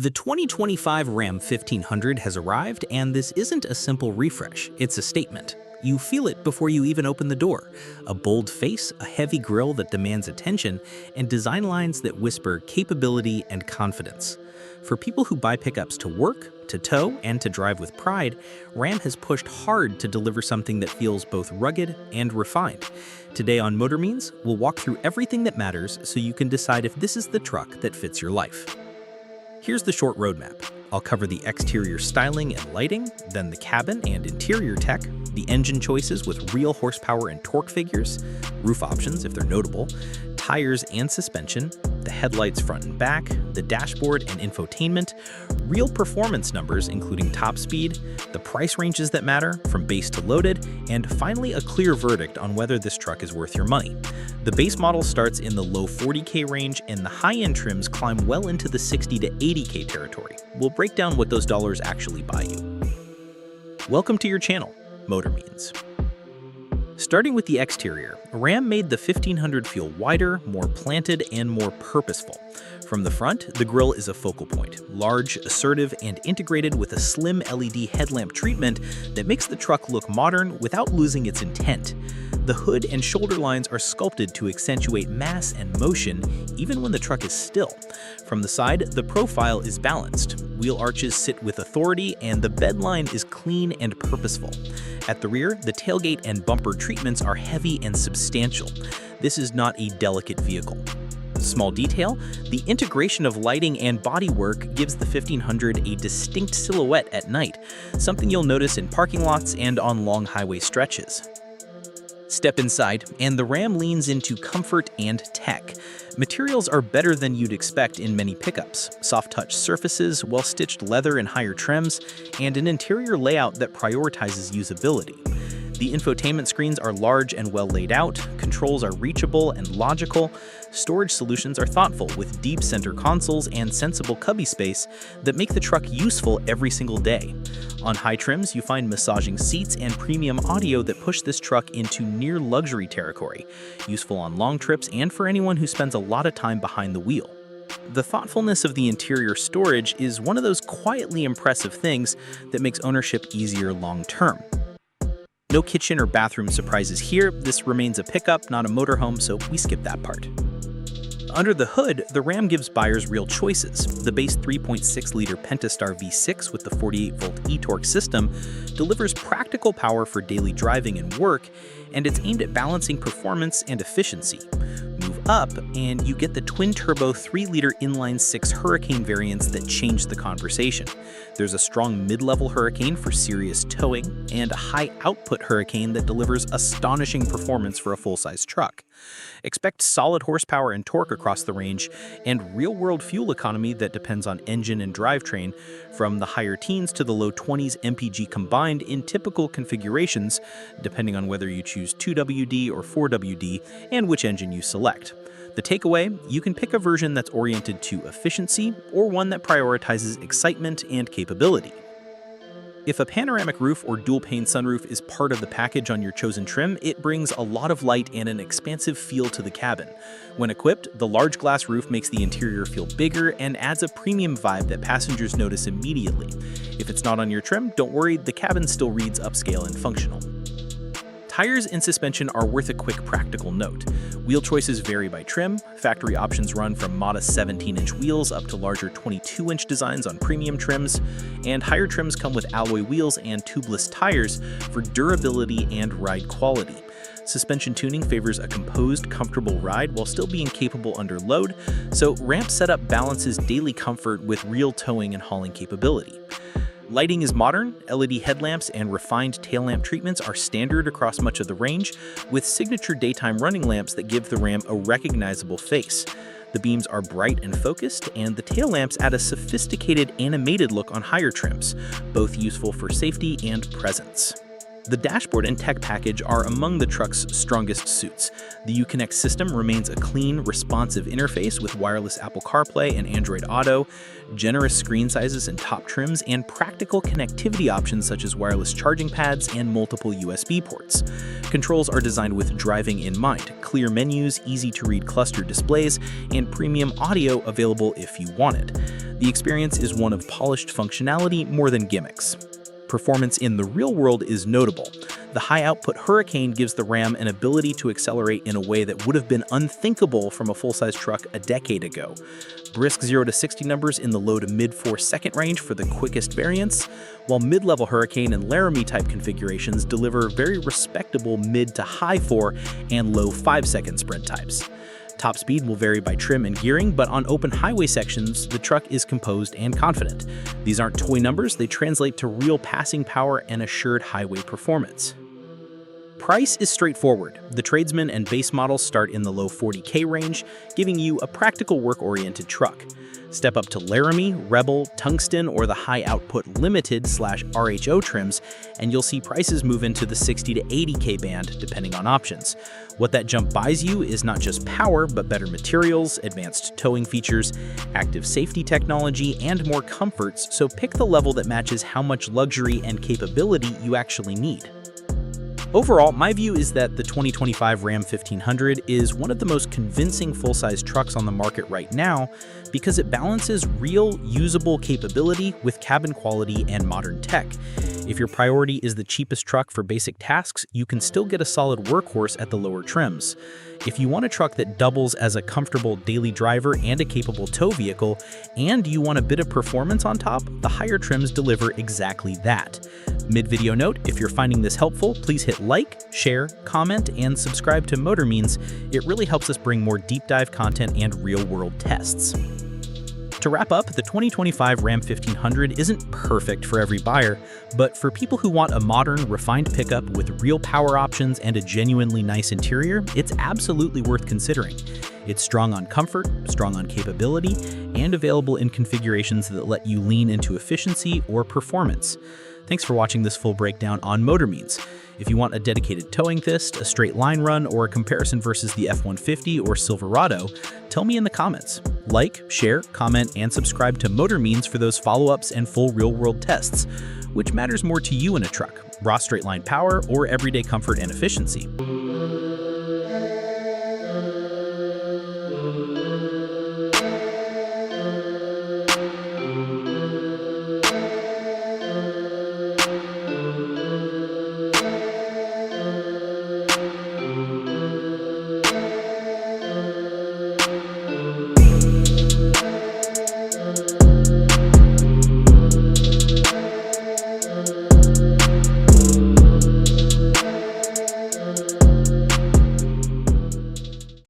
The 2025 Ram 1500 has arrived, and this isn't a simple refresh, it's a statement. You feel it before you even open the door. A bold face, a heavy grille that demands attention, and design lines that whisper capability and confidence. For people who buy pickups to work, to tow, and to drive with pride, Ram has pushed hard to deliver something that feels both rugged and refined. Today on Motor Means, we'll walk through everything that matters so you can decide if this is the truck that fits your life. Here's the short roadmap. I'll cover the exterior styling and lighting, then the cabin and interior tech, the engine choices with real horsepower and torque figures, roof options if they're notable, tires and suspension, the headlights front and back, the dashboard and infotainment, real performance numbers including top speed, the price ranges that matter from base to loaded, and finally a clear verdict on whether this truck is worth your money. The base model starts in the low 40K range and the high-end trims climb well into the 60 to 80K territory. We'll break down what those dollars actually buy you. Welcome to your channel, Motor Means. Starting with the exterior, Ram made the 1500 feel wider, more planted, and more purposeful. From the front, the grille is a focal point, large, assertive, and integrated with a slim LED headlamp treatment that makes the truck look modern without losing its intent. The hood and shoulder lines are sculpted to accentuate mass and motion, even when the truck is still. From the side, the profile is balanced. Wheel arches sit with authority, and the bed line is clean and purposeful. At the rear, the tailgate and bumper treatments are heavy and substantial. This is not a delicate vehicle. Small detail, the integration of lighting and bodywork gives the 1500 a distinct silhouette at night, something you'll notice in parking lots and on long highway stretches. Step inside, and the Ram leans into comfort and tech. Materials are better than you'd expect in many pickups. Soft-touch surfaces, well-stitched leather and higher trims, and an interior layout that prioritizes usability. The infotainment screens are large and well laid out, controls are reachable and logical, storage solutions are thoughtful with deep center consoles and sensible cubby space that make the truck useful every single day. On high trims, you find massaging seats and premium audio that push this truck into near luxury territory, useful on long trips and for anyone who spends a lot of time behind the wheel. The thoughtfulness of the interior storage is one of those quietly impressive things that makes ownership easier long-term. No kitchen or bathroom surprises here. This remains a pickup, not a motorhome, so we skip that part. Under the hood, the Ram gives buyers real choices. The base 3.6-liter Pentastar V6 with the 48-volt eTorque system delivers practical power for daily driving and work, and it's aimed at balancing performance and efficiency. Move up, and you get the twin-turbo 3-liter inline-six Hurricane variants that change the conversation. There's a strong mid-level Hurricane for serious towing, and a high-output Hurricane that delivers astonishing performance for a full-size truck. Expect solid horsepower and torque across the range, and real-world fuel economy that depends on engine and drivetrain, from the higher teens to the low 20s MPG combined in typical configurations, depending on whether you choose 2WD or 4WD and which engine you select. The takeaway, you can pick a version that's oriented to efficiency or one that prioritizes excitement and capability. If a panoramic roof or dual-pane sunroof is part of the package on your chosen trim, it brings a lot of light and an expansive feel to the cabin. When equipped, the large glass roof makes the interior feel bigger and adds a premium vibe that passengers notice immediately. If it's not on your trim, don't worry, the cabin still reads upscale and functional. Tires and suspension are worth a quick practical note. Wheel choices vary by trim. Factory options run from modest 17-inch wheels up to larger 22-inch designs on premium trims, and higher trims come with alloy wheels and tubeless tires for durability and ride quality. Suspension tuning favors a composed, comfortable ride while still being capable under load, so ramp setup balances daily comfort with real towing and hauling capability. Lighting is modern. LED headlamps and refined tail lamp treatments are standard across much of the range, with signature daytime running lamps that give the Ram a recognizable face. The beams are bright and focused, and the tail lamps add a sophisticated animated look on higher trims, both useful for safety and presence. The dashboard and tech package are among the truck's strongest suits. The Uconnect system remains a clean, responsive interface with wireless Apple CarPlay and Android Auto, generous screen sizes and top trims, and practical connectivity options such as wireless charging pads and multiple USB ports. Controls are designed with driving in mind: clear menus, easy-to-read cluster displays, and premium audio available if you want it. The experience is one of polished functionality more than gimmicks. Performance in the real world is notable. The high-output Hurricane gives the Ram an ability to accelerate in a way that would have been unthinkable from a full-size truck a decade ago. Brisk 0 to 60 numbers in the low to mid 4-second range for the quickest variants, while mid-level Hurricane and Laramie-type configurations deliver very respectable mid to high 4 and low 5-second sprint types. Top speed will vary by trim and gearing, but on open highway sections, the truck is composed and confident. These aren't toy numbers, they translate to real passing power and assured highway performance. Price is straightforward. The Tradesman and base models start in the low $40K range, giving you a practical work-oriented truck. Step up to Laramie, Rebel, Tungsten, or the high-output Limited/RHO trims, and you'll see prices move into the $60 to $80K band, depending on options. What that jump buys you is not just power, but better materials, advanced towing features, active safety technology, and more comforts, so pick the level that matches how much luxury and capability you actually need. Overall, my view is that the 2025 Ram 1500 is one of the most convincing full-size trucks on the market right now because it balances real, usable capability with cabin quality and modern tech. If your priority is the cheapest truck for basic tasks, you can still get a solid workhorse at the lower trims. If you want a truck that doubles as a comfortable daily driver and a capable tow vehicle, and you want a bit of performance on top, the higher trims deliver exactly that. Mid-video note, if you're finding this helpful, please hit like, share, comment, and subscribe to Motor Means. It really helps us bring more deep dive content and real-world tests. To wrap up, the 2025 Ram 1500 isn't perfect for every buyer, but for people who want a modern, refined pickup with real power options and a genuinely nice interior, it's absolutely worth considering. It's strong on comfort, strong on capability, and available in configurations that let you lean into efficiency or performance. Thanks for watching this full breakdown on Motor Means. If you want a dedicated towing fist, a straight line run, or a comparison versus the F-150 or Silverado, tell me in the comments. Like, share, comment, and subscribe to Motor Means for those follow-ups and full real-world tests. Which matters more to you in a truck, raw straight line power or everyday comfort and efficiency?